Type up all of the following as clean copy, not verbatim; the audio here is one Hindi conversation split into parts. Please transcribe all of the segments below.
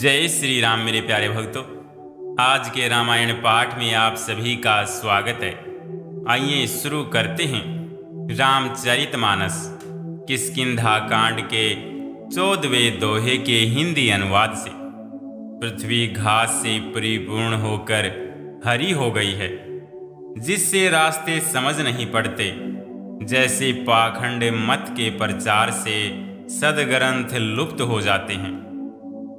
जय श्री राम मेरे प्यारे भक्तों। आज के रामायण पाठ में आप सभी का स्वागत है। आइए शुरू करते हैं रामचरितमानस किष्किंधा कांड के 14वें दोहे के हिंदी अनुवाद से। पृथ्वी घास से परिपूर्ण होकर हरी हो गई है, जिससे रास्ते समझ नहीं पड़ते। जैसे पाखंड मत के प्रचार से सदग्रंथ लुप्त हो जाते हैं।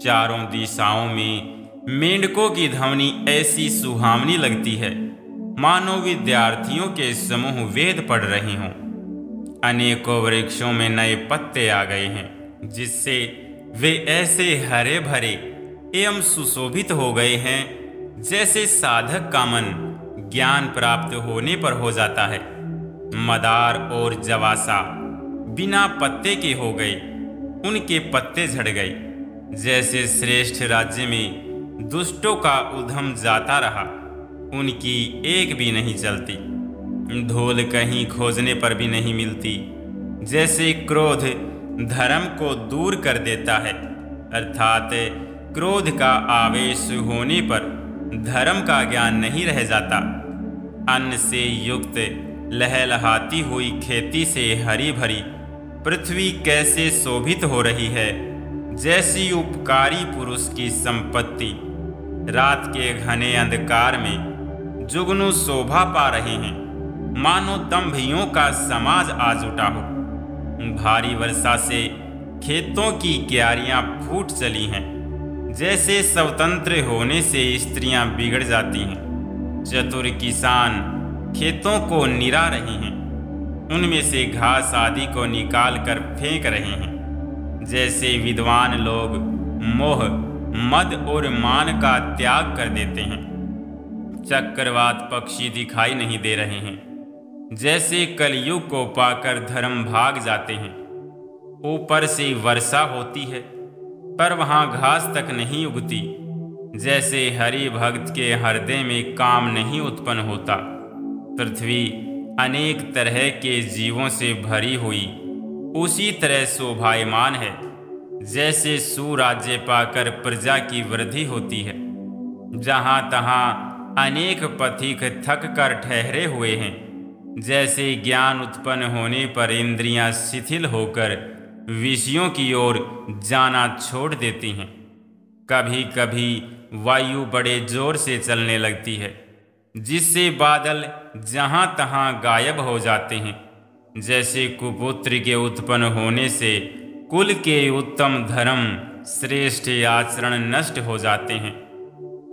चारों दिशाओं में मेंढकों की ध्वनि ऐसी सुहावनी लगती है, मानो विद्यार्थियों के समूह वेद पढ़ रहे हों। अनेकों वृक्षों में नए पत्ते आ गए हैं, जिससे वे ऐसे हरे भरे एवं सुशोभित हो गए हैं जैसे साधक का मन ज्ञान प्राप्त होने पर हो जाता है। मदार और जवासा बिना पत्ते के हो गए, उनके पत्ते झड़ गए। जैसे श्रेष्ठ राज्य में दुष्टों का उद्यम जाता रहा, उनकी एक भी नहीं चलती। धूल कहीं खोजने पर भी नहीं मिलती। जैसे क्रोध धर्म को दूर कर देता है, अर्थात क्रोध का आवेश होने पर धर्म का ज्ञान नहीं रह जाता। अन्न से युक्त लहलहाती हुई खेती से हरी भरी पृथ्वी कैसे शोभित हो रही है, जैसी उपकारी पुरुष की संपत्ति रात के घने अंधकार में जुगनू शोभा पा रहे हैं, मानो दंभियों का समाज आज उठा हो। भारी वर्षा से खेतों की क्यारियां फूट चली हैं, जैसे स्वतंत्र होने से स्त्रियां बिगड़ जाती हैं। चतुर किसान खेतों को निरा रहे हैं, उनमें से घास आदि को निकाल कर फेंक रहे हैं। जैसे विद्वान लोग मोह मद और मान का त्याग कर देते हैं। चक्रवात पक्षी दिखाई नहीं दे रहे हैं, जैसे कलयुग को पाकर धर्म भाग जाते हैं। ऊपर से वर्षा होती है, पर वहां घास तक नहीं उगती। जैसे हरि भक्त के हृदय में काम नहीं उत्पन्न होता। पृथ्वी अनेक तरह के जीवों से भरी हुई उसी तरह शोभायमान है, जैसे सुराज्य पाकर प्रजा की वृद्धि होती है। जहाँ तहाँ अनेक पथिक थक कर ठहरे हुए हैं, जैसे ज्ञान उत्पन्न होने पर इंद्रियां शिथिल होकर विषयों की ओर जाना छोड़ देती हैं। कभी कभी वायु बड़े जोर से चलने लगती है, जिससे बादल जहाँ तहाँ गायब हो जाते हैं। जैसे कुपुत्र के उत्पन्न होने से कुल के उत्तम धर्म श्रेष्ठ आचरण नष्ट हो जाते हैं।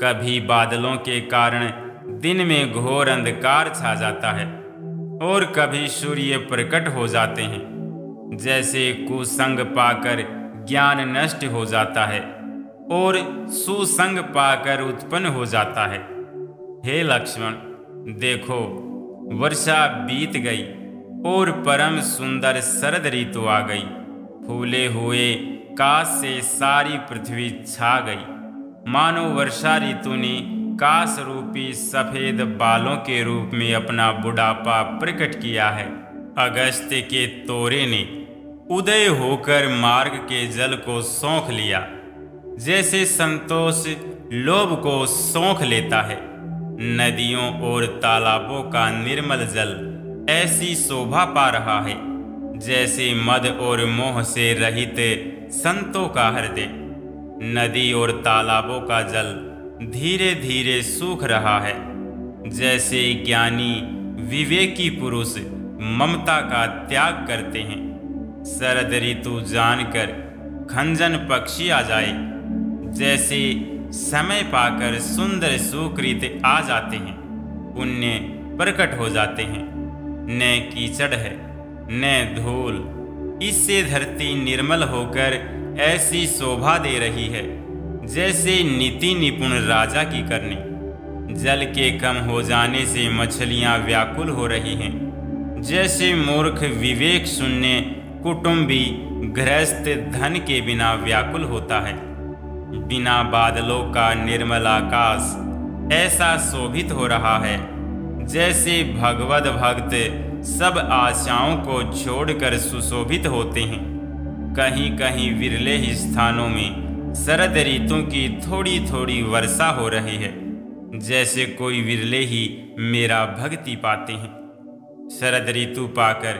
कभी बादलों के कारण दिन में घोर अंधकार छा जाता है, और कभी सूर्य प्रकट हो जाते हैं। जैसे कुसंग पाकर ज्ञान नष्ट हो जाता है, और सुसंग पाकर उत्पन्न हो जाता है। हे लक्ष्मण, देखो वर्षा बीत गई और परम सुंदर शरद ऋतु आ गई। फूले हुए काश से सारी पृथ्वी छा गई, मानो वर्षा ऋतु ने काश रूपी सफेद बालों के रूप में अपना बुढ़ापा प्रकट किया है। अगस्त के तोरे ने उदय होकर मार्ग के जल को सौंख लिया, जैसे संतोष लोभ को सौंख लेता है। नदियों और तालाबों का निर्मल जल ऐसी शोभा पा रहा है, जैसे मद और मोह से रहित संतों का हृदय। नदी और तालाबों का जल धीरे धीरे सूख रहा है, जैसे ज्ञानी विवेकी पुरुष ममता का त्याग करते हैं। शरद ऋतु जानकर खंजन पक्षी आ जाए, जैसे समय पाकर सुंदर सुकृत आ जाते हैं। पुण्य प्रकट हो जाते हैं। न कीचड़ है न धूल, इससे धरती निर्मल होकर ऐसी शोभा दे रही है, जैसे नीति निपुण राजा की करनी। जल के कम हो जाने से मछलियां व्याकुल हो रही हैं, जैसे मूर्ख विवेक शून्य कुटुंबी गृहस्थ धन के बिना व्याकुल होता है। बिना बादलों का निर्मल आकाश ऐसा शोभित हो रहा है, जैसे भगवद भक्त सब आशाओं को छोड़कर सुशोभित होते हैं। कहीं कहीं विरले ही स्थानों में शरद ऋतु की थोड़ी थोड़ी वर्षा हो रही है, जैसे कोई विरले ही मेरा भक्ति पाते हैं। शरद ऋतु पाकर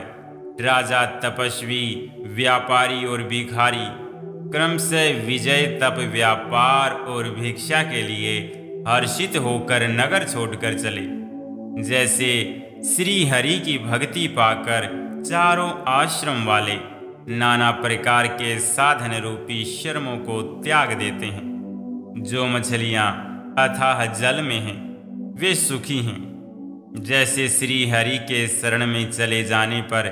राजा, तपस्वी, व्यापारी और भिखारी क्रमशः विजय, तप, व्यापार और भिक्षा के लिए हर्षित होकर नगर छोड़कर चले। जैसे श्री हरि की भक्ति पाकर चारों आश्रम वाले नाना प्रकार के साधन रूपी श्रमों को त्याग देते हैं। जो मछलियां अथाह जल में हैं वे सुखी हैं। जैसे श्री हरि के शरण में चले जाने पर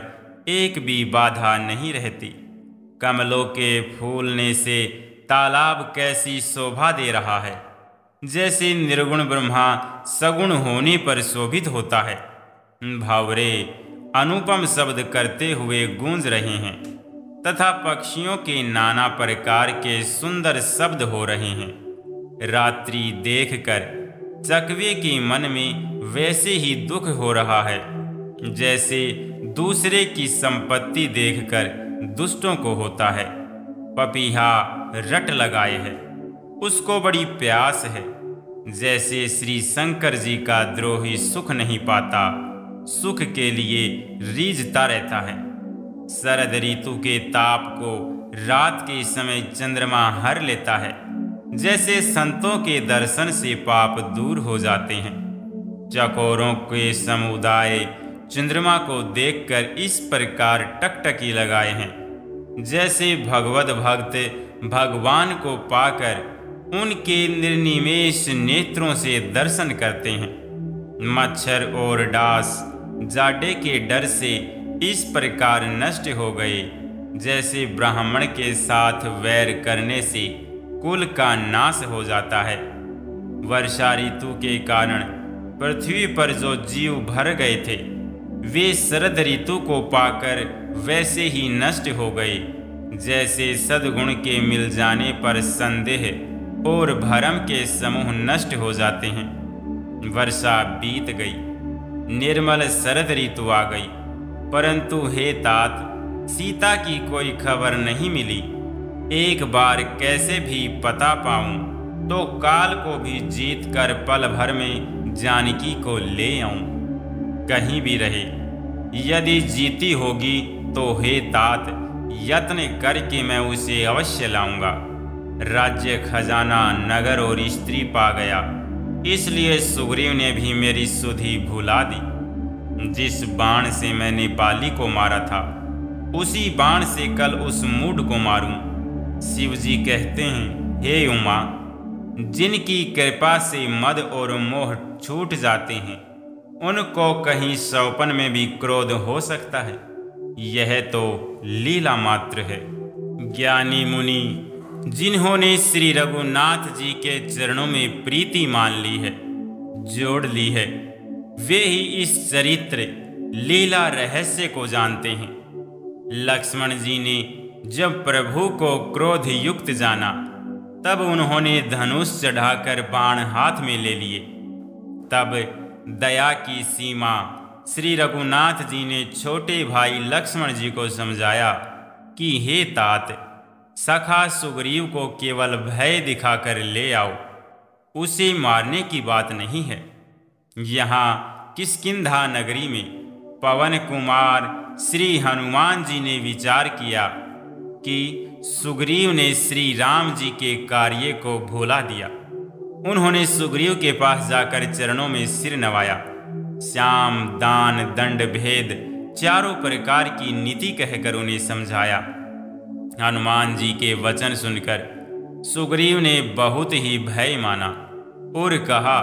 एक भी बाधा नहीं रहती। कमलों के फूलने से तालाब कैसी शोभा दे रहा है, जैसे निर्गुण ब्रह्मा सगुण होने पर शोभित होता है। भावरे अनुपम शब्द करते हुए गूंज रहे हैं तथा पक्षियों के नाना प्रकार के सुंदर शब्द हो रहे हैं। रात्रि देखकर चकवे के मन में वैसे ही दुख हो रहा है, जैसे दूसरे की संपत्ति देखकर दुष्टों को होता है। पपीहा रट लगाए है, उसको बड़ी प्यास है। जैसे श्री शंकर जी का द्रोही सुख नहीं पाता, सुख के लिए रीझता रहता है। शरद ऋतु के ताप को रात के समय चंद्रमा हर लेता है, जैसे संतों के दर्शन से पाप दूर हो जाते हैं। चकोरों के समुदाय चंद्रमा को देखकर इस प्रकार टकटकी लगाए हैं, जैसे भगवत भक्त भगवान को पाकर उनके निर्निमेष नेत्रों से दर्शन करते हैं। मच्छर और डास जाड़े के डर से इस प्रकार नष्ट हो गए, जैसे ब्राह्मण के साथ वैर करने से कुल का नाश हो जाता है। वर्षा ऋतु के कारण पृथ्वी पर जो जीव भर गए थे, वे शरद ऋतु को पाकर वैसे ही नष्ट हो गए, जैसे सद्गुण के मिल जाने पर संदेह और भरम के समूह नष्ट हो जाते हैं। वर्षा बीत गई, निर्मल शरद ऋतु आ गई, परंतु हे तात, सीता की कोई खबर नहीं मिली। एक बार कैसे भी पता पाऊं तो काल को भी जीत कर पल भर में जानकी को ले आऊं। कहीं भी रहे, यदि जीती होगी तो हे तात, यत्न करके मैं उसे अवश्य लाऊंगा। राज्य, खजाना, नगर और स्त्री पा गया, इसलिए सुग्रीव ने भी मेरी सुधि भुला दी। जिस बाण से मैंने बाली को मारा था, उसी बाण से कल उस मूढ़ को मारूं। शिवजी कहते हैं, हे उमा, जिनकी कृपा से मद और मोह छूट जाते हैं, उनको कहीं सौपन में भी क्रोध हो सकता है। यह तो लीला मात्र है। ज्ञानी मुनि जिन्होंने श्री रघुनाथ जी के चरणों में प्रीति मान ली है, जोड़ ली है, वे ही इस चरित्र लीला रहस्य को जानते हैं। लक्ष्मण जी ने जब प्रभु को क्रोध युक्त जाना, तब उन्होंने धनुष चढ़ाकर बाण हाथ में ले लिए। तब दया की सीमा श्री रघुनाथ जी ने छोटे भाई लक्ष्मण जी को समझाया कि हे तात, सखा सुग्रीव को केवल भय दिखाकर ले आओ, उसे मारने की बात नहीं है। यहाँ किष्किंधा नगरी में पवन कुमार श्री हनुमान जी ने विचार किया कि सुग्रीव ने श्री राम जी के कार्य को भुला दिया। उन्होंने सुग्रीव के पास जाकर चरणों में सिर नवाया। श्याम, दान, दंड, भेद चारों प्रकार की नीति कहकर उन्हें समझाया। हनुमान जी के वचन सुनकर सुग्रीव ने बहुत ही भय माना और कहा,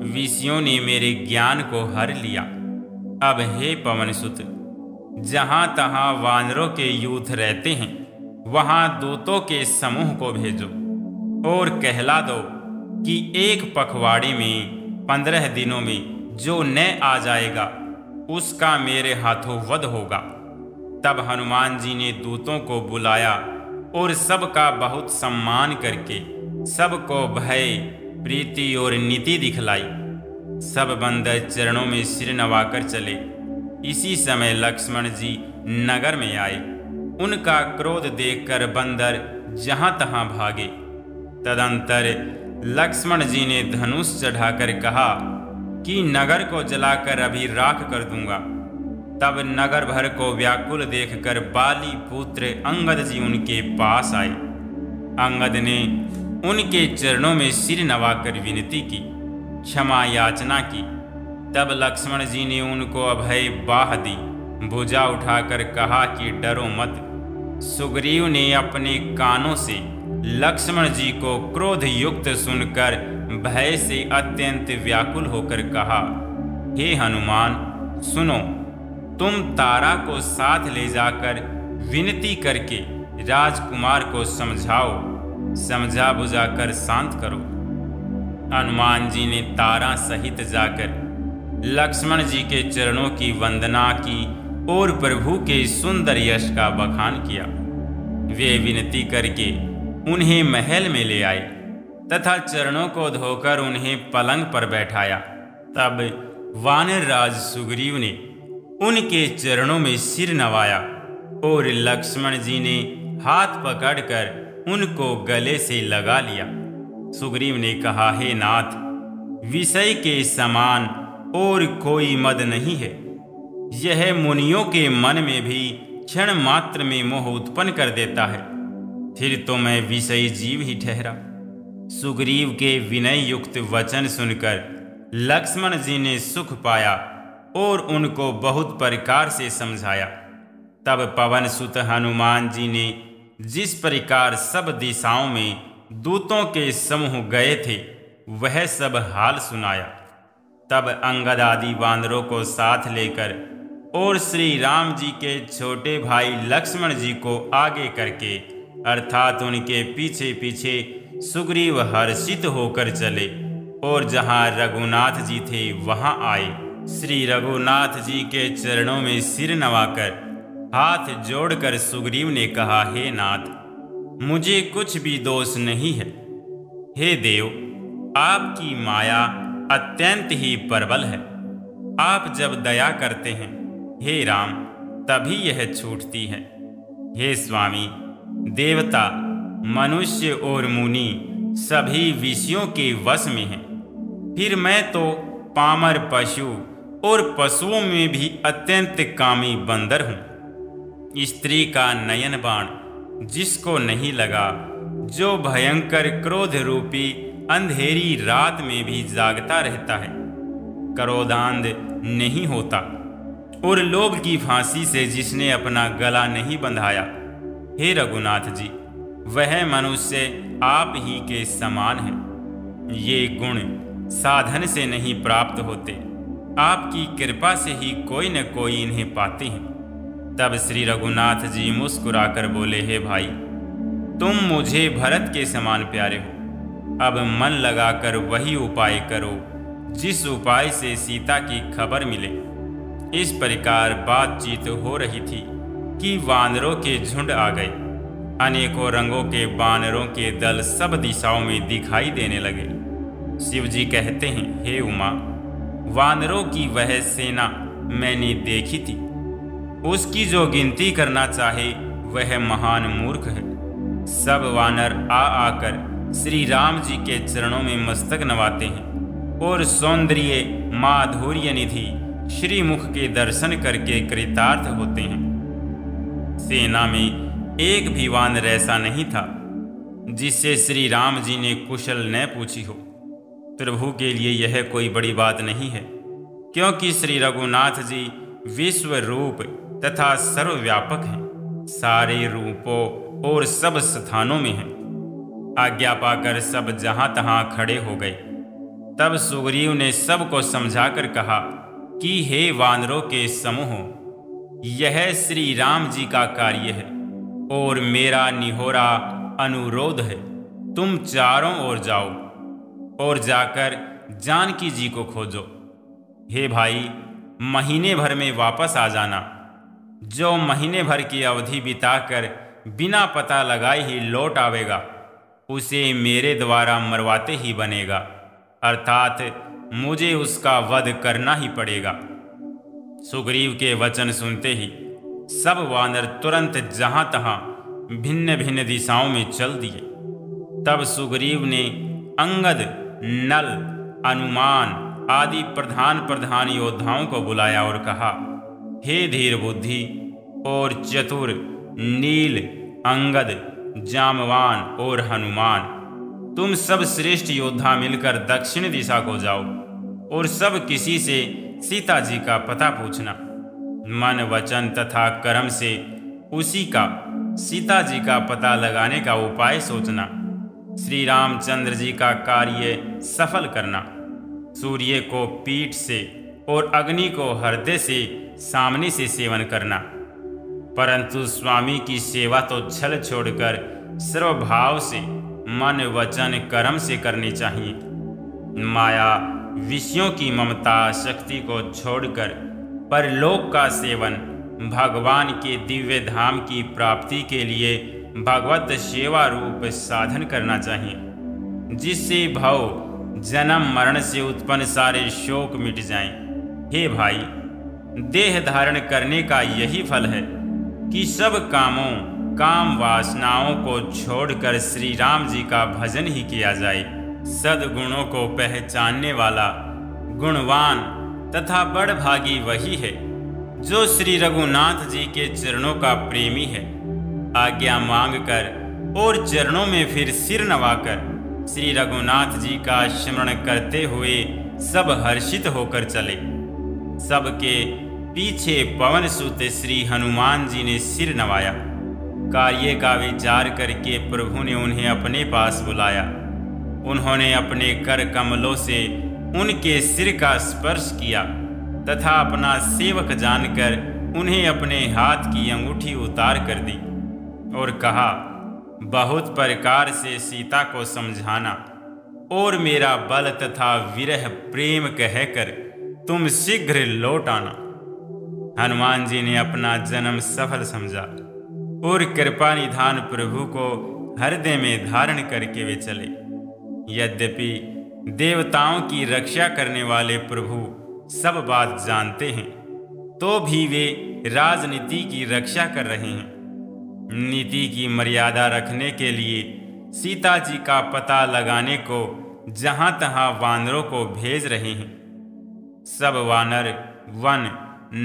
विषयों ने मेरे ज्ञान को हर लिया। अब हे पवनसुत, जहाँ तहाँ वानरों के यूथ रहते हैं, वहाँ दूतों के समूह को भेजो और कहला दो कि एक पखवाड़े में 15 दिनों में जो न आ जाएगा, उसका मेरे हाथों वध होगा। तब हनुमान जी ने दूतों को बुलाया और सबका बहुत सम्मान करके सबको भय, प्रीति और नीति दिखलाई। सब बंदर चरणों में सिर नवाकर चले। इसी समय लक्ष्मण जी नगर में आए। उनका क्रोध देखकर बंदर जहां तहां भागे। तदंतर लक्ष्मण जी ने धनुष चढ़ाकर कहा कि नगर को जलाकर अभी राख कर दूंगा। तब नगर भर को व्याकुल देखकर बाली पुत्र अंगद जी उनके पास आए। अंगद ने उनके चरणों में सिर नवाकर विनती की, क्षमा याचना की। तब लक्ष्मण जी ने उनको अभय बाह दी, भुजा उठाकर कहा कि डरो मत। सुग्रीव ने अपने कानों से लक्ष्मण जी को क्रोध युक्त सुनकर भय से अत्यंत व्याकुल होकर कहा, हे हनुमान सुनो, तुम तारा को साथ ले जाकर विनती करके राजकुमार को समझाओ, समझा बुझाकर शांत करो। हनुमान जी ने तारा सहित जाकर लक्ष्मण जी के चरणों की वंदना की और प्रभु के सुंदर यश का बखान किया। वे विनती करके उन्हें महल में ले आए तथा चरणों को धोकर उन्हें पलंग पर बैठाया। तब वानर राज सुग्रीव ने उनके चरणों में सिर नवाया और लक्ष्मण जी ने हाथ पकड़कर उनको गले से लगा लिया। सुग्रीव ने कहा, हे नाथ, विषय के समान और कोई मद नहीं है। यह मुनियों के मन में भी क्षण मात्र में मोह उत्पन्न कर देता है, फिर तो मैं विषयी जीव ही ठहरा। सुग्रीव के विनय युक्त वचन सुनकर लक्ष्मण जी ने सुख पाया और उनको बहुत प्रकार से समझाया। तब पवन सुत हनुमान जी ने जिस प्रकार सब दिशाओं में दूतों के समूह गए थे वह सब हाल सुनाया। तब अंगद आदि वानरों को साथ लेकर और श्री राम जी के छोटे भाई लक्ष्मण जी को आगे करके अर्थात उनके पीछे पीछे सुग्रीव हर्षित होकर चले और जहाँ रघुनाथ जी थे वहाँ आए। श्री रघुनाथ जी के चरणों में सिर नवाकर हाथ जोड़कर सुग्रीव ने कहा, हे नाथ, मुझे कुछ भी दोष नहीं है। हे देव, आपकी माया अत्यंत ही प्रबल है। आप जब दया करते हैं हे राम तभी यह छूटती है। हे स्वामी, देवता, मनुष्य और मुनि सभी विषयों के वश में हैं। फिर मैं तो पामर पशु और पशुओं में भी अत्यंत कामी बंदर हूँ। स्त्री का नयन बाण जिसको नहीं लगा, जो भयंकर क्रोध रूपी अंधेरी रात में भी जागता रहता है, क्रोधांध नहीं होता, और लोभ की फांसी से जिसने अपना गला नहीं बंधाया। हे रघुनाथ जी, वह मनुष्य आप ही के समान है। ये गुण साधन से नहीं प्राप्त होते, आपकी कृपा से ही कोई न कोई इन्हें पाते हैं। तब श्री रघुनाथ जी मुस्कुराकर बोले, हे भाई, तुम मुझे भरत के समान प्यारे हो। अब मन लगाकर वही उपाय करो जिस उपाय से सीता की खबर मिले। इस प्रकार बातचीत हो रही थी कि वानरों के झुंड आ गए। अनेकों रंगों के वानरों के दल सब दिशाओं में दिखाई देने लगे। शिव जी कहते हैं, हे उमा, वानरों की वह सेना मैंने देखी थी। उसकी जो गिनती करना चाहे वह महान मूर्ख है। सब वानर आ आकर श्री राम जी के चरणों में मस्तक नवाते हैं और सौंदर्य माधुर्य निधि श्रीमुख के दर्शन करके कृतार्थ होते हैं। सेना में एक भी वानर ऐसा नहीं था जिससे श्री राम जी ने कुशल न पूछी हो। प्रभु के लिए यह कोई बड़ी बात नहीं है, क्योंकि श्री रघुनाथ जी विश्व रूप तथा सर्वव्यापक हैं, सारे रूपों और सब स्थानों में हैं। आज्ञा पाकर सब जहां तहां खड़े हो गए। तब सुग्रीव ने सबको समझाकर कहा कि हे वानरों के समूह, यह श्री राम जी का कार्य है और मेरा निहोरा अनुरोध है। तुम चारों ओर जाओ और जाकर जानकी जी को खोजो। हे भाई, महीने भर में वापस आ जाना। जो महीने भर की अवधि बिताकर बिना पता लगाए ही लौट आवेगा उसे मेरे द्वारा मरवाते ही बनेगा, अर्थात मुझे उसका वध करना ही पड़ेगा। सुग्रीव के वचन सुनते ही सब वानर तुरंत जहां तहां भिन्न भिन्न दिशाओं में चल दिए। तब सुग्रीव ने अंगद, नल, हनुमान आदि प्रधान योद्धाओं को बुलाया और कहा, हे धीर बुद्धि और चतुर नील, अंगद, जामवान और हनुमान, तुम सब श्रेष्ठ योद्धा मिलकर दक्षिण दिशा को जाओ और सब किसी से सीता जी का पता पूछना। मन, वचन तथा कर्म से उसी का, सीता जी का पता लगाने का उपाय सोचना। श्री रामचंद्र जी का कार्य सफल करना। सूर्य को पीठ से और अग्नि को हृदय से सामने से सेवन करना। परंतु स्वामी की सेवा तो छल छोड़कर सर्वभाव से मन, वचन, कर्म से करनी चाहिए। माया, विषयों की ममता, शक्ति को छोड़कर परलोक का सेवन, भगवान के दिव्य धाम की प्राप्ति के लिए भगवत सेवा रूप साधन करना चाहिए, जिससे भव, जन्म मरण से उत्पन्न सारे शोक मिट जाएं। हे भाई, देह धारण करने का यही फल है कि सब कामों, काम वासनाओं को छोड़कर श्री राम जी का भजन ही किया जाए। सद्गुणों को पहचानने वाला गुणवान तथा बड़भागी वही है जो श्री रघुनाथ जी के चरणों का प्रेमी है। आज्ञा मांगकर और चरणों में फिर सिर नवाकर श्री रघुनाथ जी का स्मरण करते हुए सब हर्षित होकर चले। सबके पीछे पवन सुत श्री हनुमान जी ने सिर नवाया। कार्य का विचार करके प्रभु ने उन्हें अपने पास बुलाया। उन्होंने अपने कर कमलों से उनके सिर का स्पर्श किया तथा अपना सेवक जानकर उन्हें अपने हाथ की अंगूठी उतार कर दी और कहा, बहुत प्रकार से सीता को समझाना और मेरा बल तथा विरह प्रेम कहकर तुम शीघ्र लौट आना। हनुमान जी ने अपना जन्म सफल समझा और कृपा निधान प्रभु को हृदय में धारण करके वे चले। यद्यपि देवताओं की रक्षा करने वाले प्रभु सब बात जानते हैं, तो भी वे राजनीति की रक्षा कर रहे हैं। नीति की मर्यादा रखने के लिए सीता जी का पता लगाने को जहां तहां वानरों को भेज रहे हैं। सब वानर वन,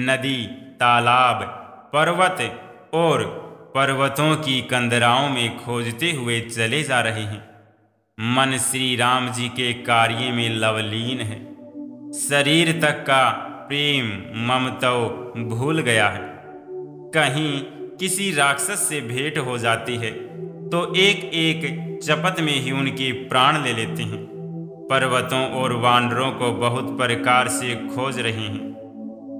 नदी, तालाब, पर्वत और पर्वतों की कंदराओं में खोजते हुए चले जा रहे हैं। मन श्री राम जी के कार्य में लवलीन है। शरीर तक का प्रेम ममता भूल गया है। कहीं किसी राक्षस से भेंट हो जाती है तो एक एक चपत में ही उनके प्राण ले लेते हैं। पर्वतों और वानरों को बहुत प्रकार से खोज रहे हैं।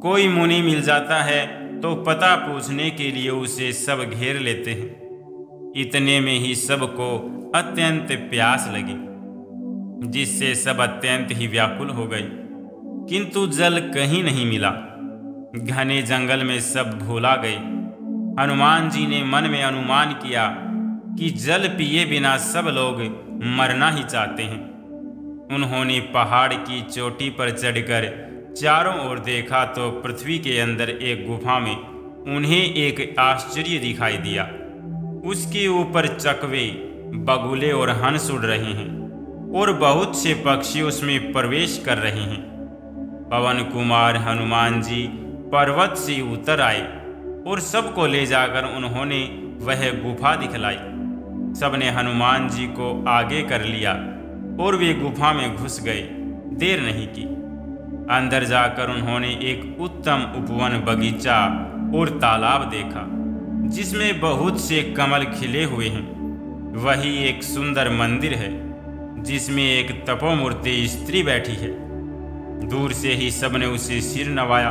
कोई मुनि मिल जाता है तो पता पूछने के लिए उसे सब घेर लेते हैं। इतने में ही सबको अत्यंत प्यास लगी, जिससे सब अत्यंत ही व्याकुल हो गए, किंतु जल कहीं नहीं मिला। घने जंगल में सब भूला गए। हनुमान जी ने मन में अनुमान किया कि जल पिए बिना सब लोग मरना ही चाहते हैं। उन्होंने पहाड़ की चोटी पर चढ़कर चारों ओर देखा तो पृथ्वी के अंदर एक गुफा में उन्हें एक आश्चर्य दिखाई दिया। उसके ऊपर चकवे, बगुले और हंस उड़ रहे हैं और बहुत से पक्षी उसमें प्रवेश कर रहे हैं। पवन कुमार हनुमान जी पर्वत से उतर आए और सबको ले जाकर उन्होंने वह गुफा दिखलाई। सबने हनुमान जी को आगे कर लिया और वे गुफा में घुस गए। देर नहीं की। अंदर जाकर उन्होंने एक उत्तम उपवन, बगीचा और तालाब देखा, जिसमें बहुत से कमल खिले हुए हैं। वही एक सुंदर मंदिर है, जिसमें एक तपोमूर्ति स्त्री बैठी है। दूर से ही सबने उसे सिर नवाया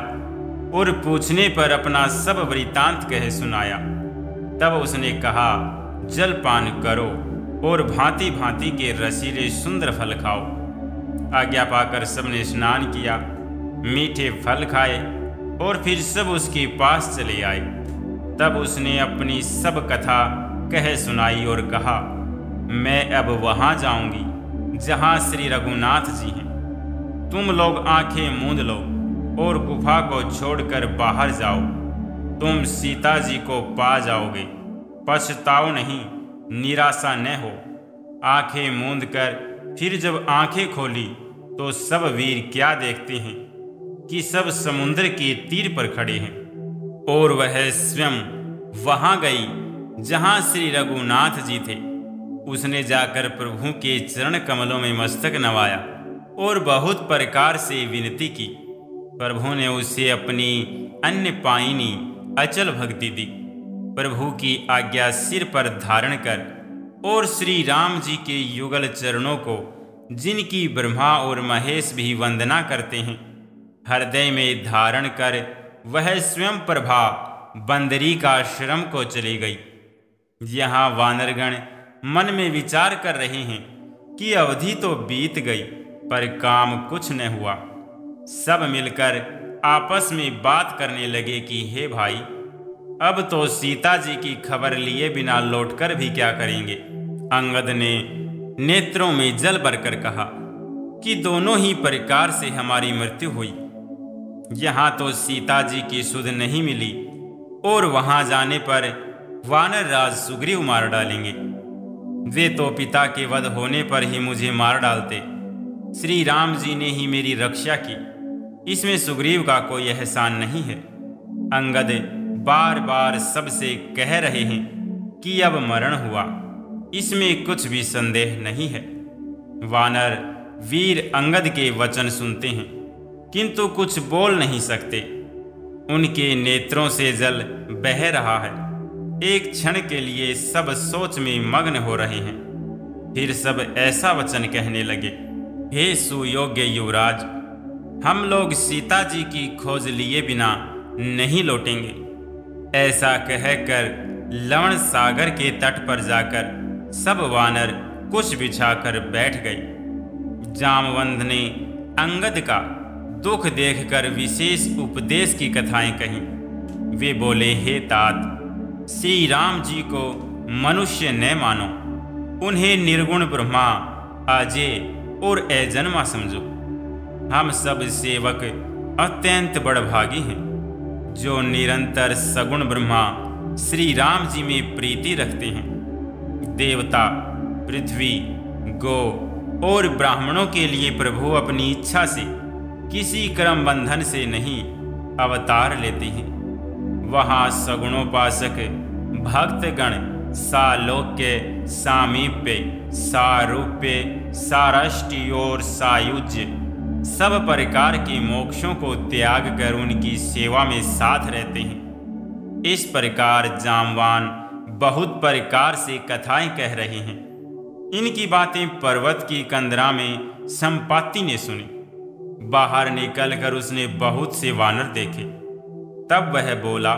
और पूछने पर अपना सब वृतांत कह सुनाया। तब उसने कहा, जल पान करो और भांति भांति के रसीले सुंदर फल खाओ। आज्ञा पाकर सबने स्नान किया, मीठे फल खाए और फिर सब उसके पास चले आए। तब उसने अपनी सब कथा कह सुनाई और कहा, मैं अब वहां जाऊंगी जहां श्री रघुनाथ जी हैं। तुम लोग आंखें मूंद लो और गुफा को छोड़कर बाहर जाओ। तुम सीता जी को पा जाओगे, पछताओ नहीं, निराशा न हो। आंखें मूंद कर फिर जब आंखें खोली तो सब वीर क्या देखते हैं कि सब समुद्र के तीर पर खड़े हैं। और वह स्वयं वहां गई जहां श्री रघुनाथ जी थे। उसने जाकर प्रभु के चरण कमलों में मस्तक नवाया और बहुत प्रकार से विनती की। प्रभु ने उसे अपनी अन्य पायनी अचल भक्ति दी। प्रभु की आज्ञा सिर पर धारण कर और श्री राम जी के युगल चरणों को, जिनकी ब्रह्मा और महेश भी वंदना करते हैं, हृदय में धारण कर वह स्वयं प्रभा बंदरी का आश्रम को चली गई। यहाँ वानरगण मन में विचार कर रहे हैं कि अवधि तो बीत गई पर काम कुछ न हुआ। सब मिलकर आपस में बात करने लगे कि हे भाई, अब तो सीता जी की खबर लिए बिना लौटकर भी क्या करेंगे। अंगद ने नेत्रों में जल भरकर कहा कि दोनों ही प्रकार से हमारी मृत्यु हुई। यहाँ तो सीता जी की सुध नहीं मिली और वहां जाने पर वानर राज सुग्रीव मार डालेंगे। वे तो पिता के वध होने पर ही मुझे मार डालते। श्री राम जी ने ही मेरी रक्षा की, इसमें सुग्रीव का कोई एहसान नहीं है। अंगद बार बार सबसे कह रहे हैं कि अब मरण हुआ, इसमें कुछ भी संदेह नहीं है। वानर वीर अंगद के वचन सुनते हैं किंतु कुछ बोल नहीं सकते। उनके नेत्रों से जल बह रहा है। एक क्षण के लिए सब सोच में मग्न हो रहे हैं। फिर सब ऐसा वचन कहने लगे, हे सुयोग्य युवराज, हम लोग सीता जी की खोज लिए बिना नहीं लौटेंगे। ऐसा कहकर लवण सागर के तट पर जाकर सब वानर कुश बिछाकर बैठ गए। जामवंत ने अंगद का दुख देखकर विशेष उपदेश की कथाएं कहीं। वे बोले, हे तात, श्री राम जी को मनुष्य न मानो, उन्हें निर्गुण ब्रह्मा, अजय और अजन्मा समझो। हम सब सेवक अत्यंत बड़भागी हैं जो निरंतर सगुण ब्रह्मा श्री राम जी में प्रीति रखते हैं। देवता, पृथ्वी, गो और ब्राह्मणों के लिए प्रभु अपनी इच्छा से किसी कर्म बंधन से नहीं अवतार लेते हैं। वहाँ सगुणोपासक भक्तगण सालोक्य, सामीप्य, सारूप्य, साराष्टि और सायुज्य सब प्रकार के मोक्षों को त्याग कर उनकी सेवा में साथ रहते हैं। इस प्रकार जामवान बहुत प्रकार से कथाएं कह रहे हैं। इनकी बातें पर्वत की कंदरा में संपाति ने सुनी। बाहर निकलकर उसने बहुत से वानर देखे। तब वह बोला,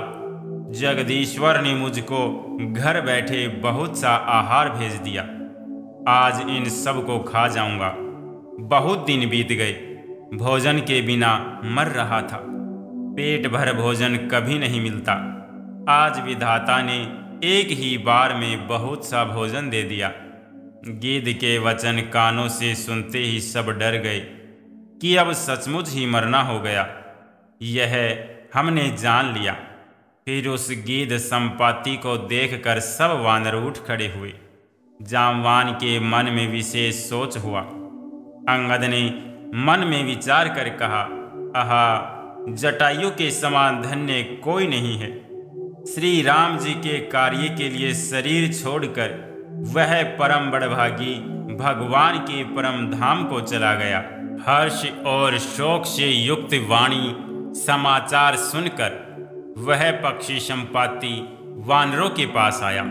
जगदीश्वर ने मुझको घर बैठे बहुत सा आहार भेज दिया। आज इन सब को खा जाऊंगा। बहुत दिन बीत गए, भोजन के बिना मर रहा था। पेट भर भोजन कभी नहीं मिलता। आज विधाता ने एक ही बार में बहुत सा भोजन दे दिया। गिद्ध के वचन कानों से सुनते ही सब डर गए कि अब सचमुच ही मरना हो गया। यह हमने जान लिया। फिर उस गिद्ध संपाति को देखकर सब वानर उठ खड़े हुए। जामवान के मन में विशेष सोच हुआ। अंगद ने मन में विचार कर कहा, आहा, जटायु के समान धन्य कोई नहीं है। श्री राम जी के कार्य के लिए शरीर छोड़कर वह परम बड़भागी भगवान के परम धाम को चला गया। हर्ष और शोक से युक्त वाणी समाचार सुनकर वह पक्षी संपाति वानरों के पास आया।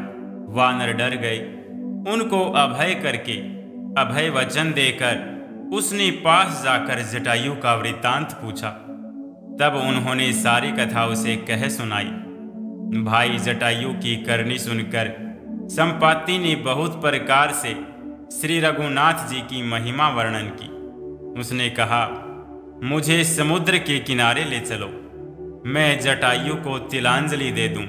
वानर डर गए। उनको अभय करके अभय वचन देकर उसने पास जाकर जटायु का वृत्तांत पूछा। तब उन्होंने सारी कथा उसे कह सुनाई। भाई जटायु की करनी सुनकर संपाति ने बहुत प्रकार से श्री रघुनाथ जी की महिमा वर्णन की। उसने कहा, मुझे समुद्र के किनारे ले चलो, मैं जटायु को तिलांजलि दे दूं।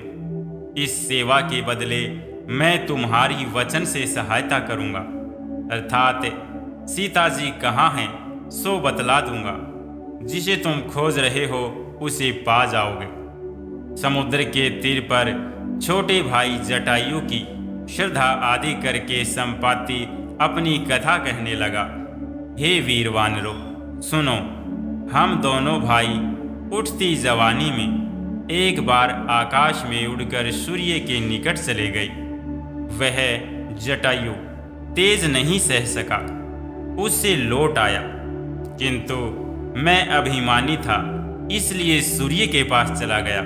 इस सेवा के बदले मैं तुम्हारी वचन से सहायता करूंगा, अर्थात सीता जी कहाँ हैं सो बतला दूंगा। जिसे तुम खोज रहे हो उसे पा जाओगे। समुद्र के तीर पर छोटे भाई जटायु की श्रद्धा आदि करके संपाति अपनी कथा कहने लगा। हे वीर वानरों, सुनो, हम दोनों भाई उठती जवानी में एक बार आकाश में उड़कर सूर्य के निकट चले गए। वह जटायु तेज नहीं सह सका, उससे लौट आया, किंतु मैं अभिमानी था, इसलिए सूर्य के पास चला गया।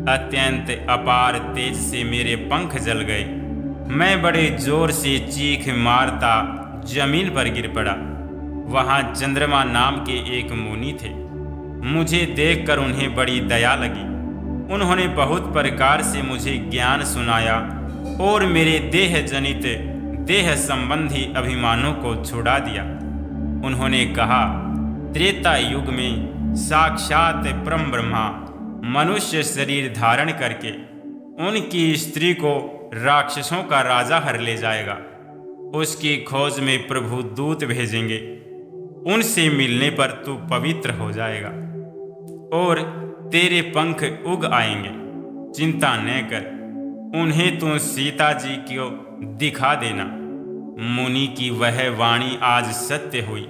अत्यंत अपार तेज से मेरे पंख जल गए। मैं बड़े जोर से चीख मारता जमीन पर गिर पड़ा। वहाँ चंद्रमा नाम के एक मुनि थे। मुझे देखकर उन्हें बड़ी दया लगी। उन्होंने बहुत प्रकार से मुझे ज्ञान सुनाया और मेरे देह जनित देह संबंधी अभिमानों को छुड़ा दिया। उन्होंने कहा, त्रेता युग में साक्षात परम ब्रह्मा मनुष्य शरीर धारण करके उनकी स्त्री को राक्षसों का राजा हर ले जाएगा। उसकी खोज में प्रभु दूत भेजेंगे। उनसे मिलने पर तू पवित्र हो जाएगा और तेरे पंख उग आएंगे। चिंता न कर, उन्हें तू सीता जी को दिखा देना। मुनि की वह वाणी आज सत्य हुई।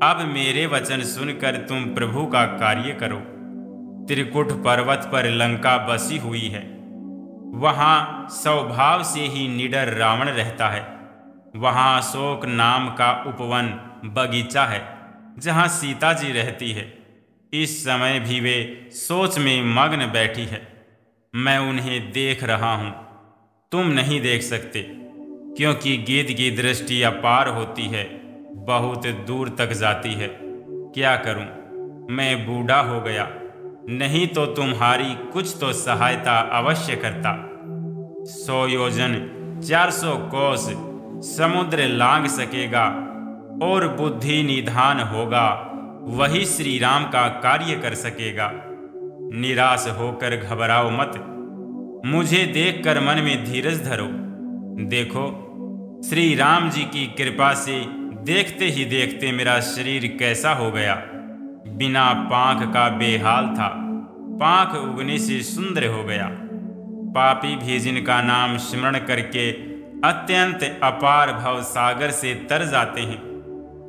अब मेरे वचन सुनकर तुम प्रभु का कार्य करो। त्रिकुट पर्वत पर लंका बसी हुई है। वहाँ स्वभाव से ही निडर रावण रहता है। वहाँ अशोक नाम का उपवन बगीचा है, जहाँ सीता जी रहती है। इस समय भी वे सोच में मग्न बैठी है। मैं उन्हें देख रहा हूँ, तुम नहीं देख सकते, क्योंकि गिद्ध की दृष्टि अपार होती है, बहुत दूर तक जाती है। क्या करूं, मैं बूढ़ा हो गया, नहीं तो तुम्हारी कुछ तो सहायता अवश्य करता। 100 योजन 400 कोस समुद्र लांघ सकेगा और बुद्धि निधान होगा, वही श्री राम का कार्य कर सकेगा। निराश होकर घबराओ मत, मुझे देखकर मन में धीरज धरो। देखो, श्री राम जी की कृपा से देखते ही देखते मेरा शरीर कैसा हो गया। बिना पांख का बेहाल था, पांख उगने से सुंदर हो गया। पापी भी जिनका नाम स्मरण करके अत्यंत अपार भव सागर से तर जाते हैं,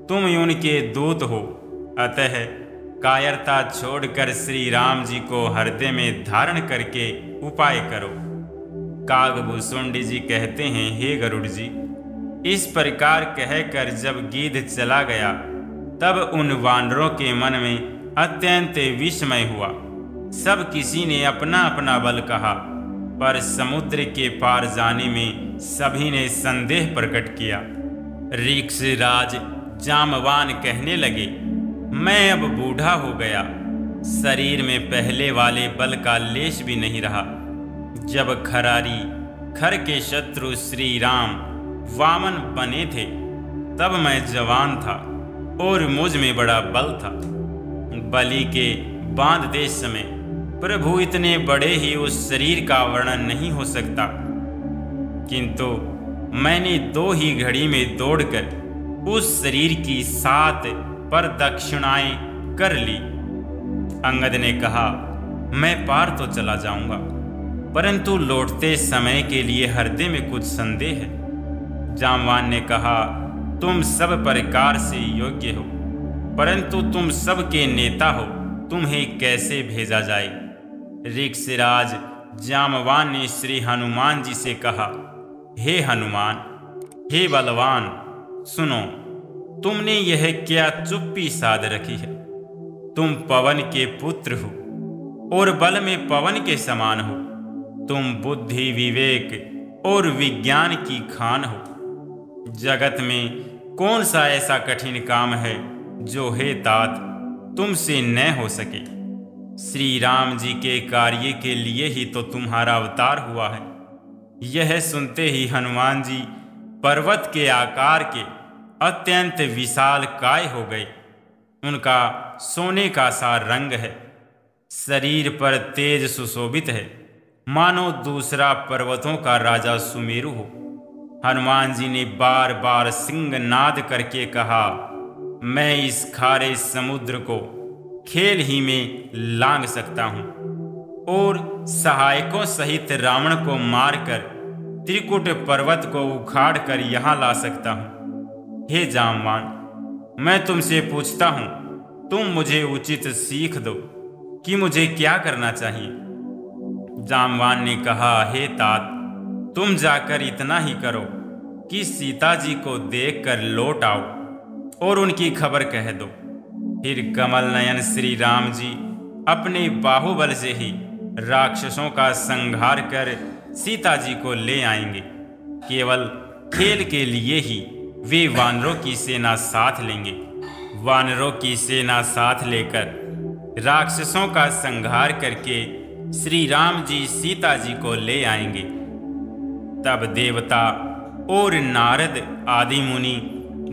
तुम उनके दूत हो। अतः कायरता छोड़कर श्री राम जी को हृदय में धारण करके उपाय करो। कागभूषुंडी जी कहते हैं, हे गरुड़ जी, इस प्रकार कहकर जब गिद्ध चला गया, तब उन वानरों के मन में अत्यंत विस्मय हुआ। सब किसी ने अपना अपना बल कहा, पर समुद्र के पार जाने में सभी ने संदेह प्रकट किया। ऋक्षराज जामवान कहने लगे, मैं अब बूढ़ा हो गया, शरीर में पहले वाले बल का लेश भी नहीं रहा। जब खरारी खर के शत्रु श्री राम वामन बने थे, तब मैं जवान था और मुझ में बड़ा बल था। बलि के बांध देश समय प्रभु इतने बड़े ही उस शरीर का वर्णन नहीं हो सकता, किंतु मैंने 2 ही घड़ी में दौड़कर उस शरीर की 7 प्रदक्षिणाएं कर ली। अंगद ने कहा, मैं पार तो चला जाऊंगा, परंतु लौटते समय के लिए हृदय में कुछ संदेह है। जामवान ने कहा, तुम सब प्रकार से योग्य हो, परंतु तुम सबके नेता हो, तुम्हें कैसे भेजा जाए। ऋक्षराज जामवान ने श्री हनुमान जी से कहा, हे हनुमान, हे बलवान, सुनो, तुमने यह क्या चुप्पी साध रखी है। तुम पवन के पुत्र हो और बल में पवन के समान हो। तुम बुद्धि, विवेक और विज्ञान की खान हो। जगत में कौन सा ऐसा कठिन काम है जो हे तात तुमसे न हो सके। श्री राम जी के कार्य के लिए ही तो तुम्हारा अवतार हुआ है। यह सुनते ही हनुमान जी पर्वत के आकार के अत्यंत विशाल काय हो गए। उनका सोने का सा रंग है, शरीर पर तेज सुशोभित है, मानो दूसरा पर्वतों का राजा सुमेरु हो। हनुमान जी ने बार बार सिंहनाद करके कहा, मैं इस खारे समुद्र को खेल ही में लांघ सकता हूँ और सहायकों सहित रावण को मारकर त्रिकुट पर्वत को उखाड़ कर यहाँ ला सकता हूँ। हे जामवान, मैं तुमसे पूछता हूँ, तुम मुझे उचित सीख दो कि मुझे क्या करना चाहिए। जामवान ने कहा, हे तात, तुम जाकर इतना ही करो कि सीता जी को देखकर लौट आओ और उनकी खबर कह दो। फिर कमल नयन श्री राम जी अपने बाहुबल से ही राक्षसों का संहार कर सीता जी को ले आएंगे। केवल खेल के लिए ही वे वानरों की सेना साथ लेंगे। वानरों की सेना साथ लेकर राक्षसों का संहार करके श्री राम जी सीता जी को ले आएंगे। तब देवता और नारद आदि मुनि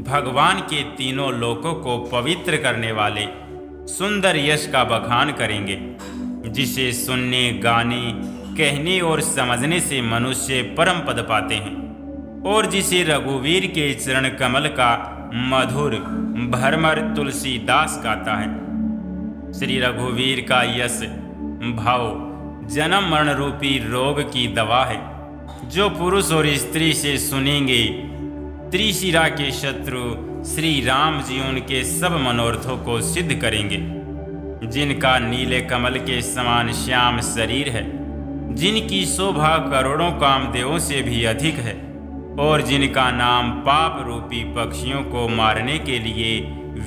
भगवान के तीनों लोकों को पवित्र करने वाले सुंदर यश का बखान करेंगे, जिसे सुनने, गाने, कहने और समझने से मनुष्य परम पद पाते हैं, और जिसे रघुवीर के चरण कमल का मधुर भरमर तुलसीदास गाता है। श्री रघुवीर का यश भाव जन्म मरण रूपी रोग की दवा है। जो पुरुष और स्त्री से सुनेंगे, त्रिशिरा के शत्रु श्री राम जी उनके सब मनोरथों को सिद्ध करेंगे। जिनका नीले कमल के समान श्याम शरीर है, जिनकी शोभा करोड़ों कामदेवों से भी अधिक है, और जिनका नाम पाप रूपी पक्षियों को मारने के लिए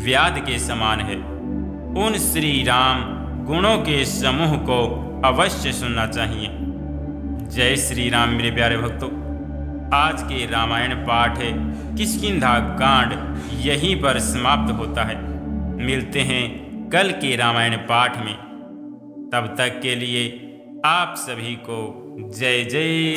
व्याध के समान है, उन श्री राम गुणों के समूह को अवश्य सुनना चाहिए। जय श्री राम। मेरे प्यारे भक्तों, आज के रामायण पाठ किष्किंधा कांड यहीं पर समाप्त होता है। मिलते हैं कल के रामायण पाठ में। तब तक के लिए आप सभी को जय जय